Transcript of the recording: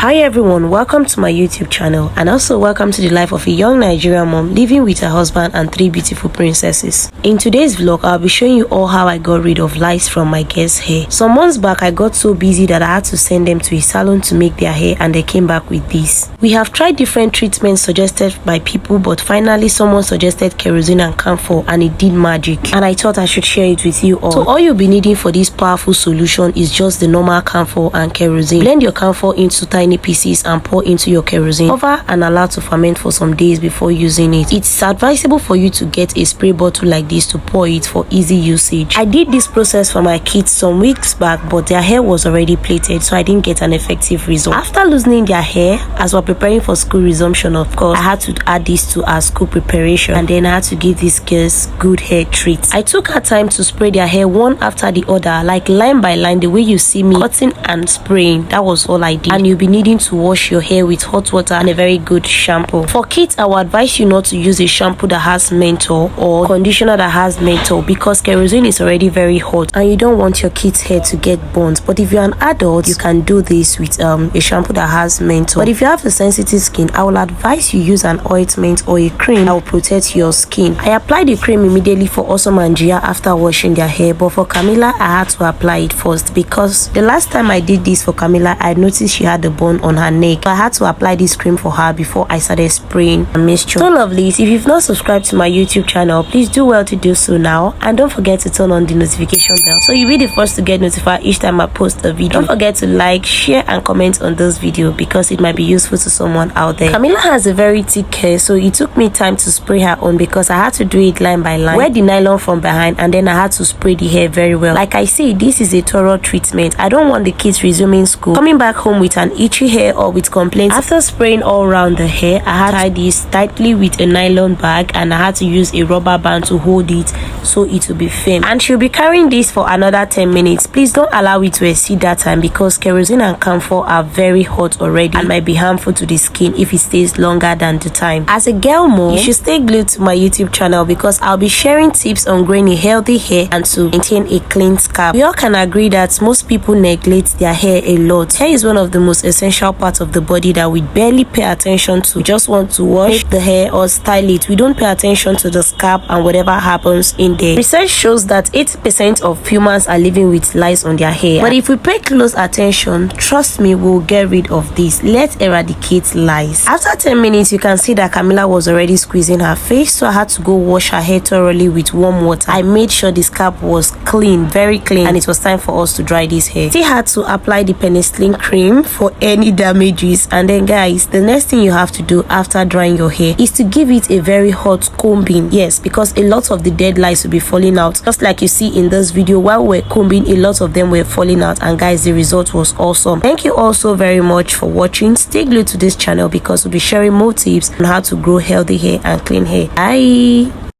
Hi everyone, welcome to my YouTube channel and also welcome to the life of a young Nigerian mom living with her husband and 3 beautiful princesses. In today's vlog, I'll be showing you all how I got rid of lice from my guests' hair. Some months back, I got so busy that I had to send them to a salon to make their hair and they came back with this. We have tried different treatments suggested by people, but finally someone suggested kerosene and camphor and it did magic, and I thought I should share it with you all. So all you'll be needing for this powerful solution is just the normal camphor and kerosene. Blend your camphor into tiny pieces and pour into your kerosene. Cover and allow to ferment for some days before using it. It's advisable for you to get a spray bottle like this to pour it for easy usage. I did this process for my kids some weeks back, but their hair was already plaited, so I didn't get an effective result. After loosening their hair, as we're preparing for school resumption, of course, I had to add this to our school preparation, and then I had to give these girls good hair treats. I took our time to spray their hair one after the other, like line by line, the way you see me cutting and spraying. That was all I did. And you'll be needing to wash your hair with hot water and a very good shampoo. For kids, I would advise you not to use a shampoo that has menthol or conditioner that has menthol, because kerosene is already very hot and you don't want your kids' hair to get burnt. But if you're an adult, you can do this with a shampoo that has menthol. But if you have a sensitive skin, I will advise you use an ointment or a cream that will protect your skin. I applied the cream immediately for Awesome and Gia after washing their hair, but for Camilla, I had to apply it first because the last time I did this for Camilla, I noticed she had a burn on her neck. So I had to apply this cream for her before I started spraying a mixture. So lovelies, if you've not subscribed to my YouTube channel, please do well to do so now, and don't forget to turn on the notification bell so you'll be the first to get notified each time I post a video. Don't forget to like, share and comment on this video because it might be useful to someone out there. Camilla has a very thick hair, so it took me time to spray her on because I had to do it line by line. Wear the nylon from behind and then I had to spray the hair very well. Like I say, this is a thorough treatment. I don't want the kids resuming school coming back home with an itchy hair or with complaints. After spraying all around the hair, I had to tie this tightly with a nylon bag and I had to use a rubber band to hold it so it will be firm. And she'll be carrying this for another 10 minutes. Please don't allow it to exceed that time because kerosene and camphor are very hot already and might be harmful to the skin if it stays longer than the time. As a girl mom, you should stay glued to my YouTube channel because I'll be sharing tips on growing a healthy hair and to maintain a clean scalp. We all can agree that most people neglect their hair a lot. Hair is one of the most essential parts of the body that we barely pay attention to. We just want to wash the hair or style it. We don't pay attention to the scalp and whatever happens in there. Research shows that 80% of humans are living with lice on their hair. But if we pay close attention, trust me, we'll get rid of this. Let's eradicate lice. After 10 minutes, you can see that Camilla was already squeezing her face, so I had to go wash her hair thoroughly with warm water. I made sure the scalp was clean, very clean, and it was time for us to dry this hair. Still had to apply the penicillin cream for any damages, and then guys, the next thing you have to do after drying your hair is to give it a very hot combing. Yes, because a lot of the dead lice will be falling out, just like you see in this video. While we're combing, a lot of them were falling out, and guys, the result was awesome. Thank you all so very much for watching. Stay glued to this channel because we'll be sharing more tips on how to grow healthy hair and clean hair. Bye.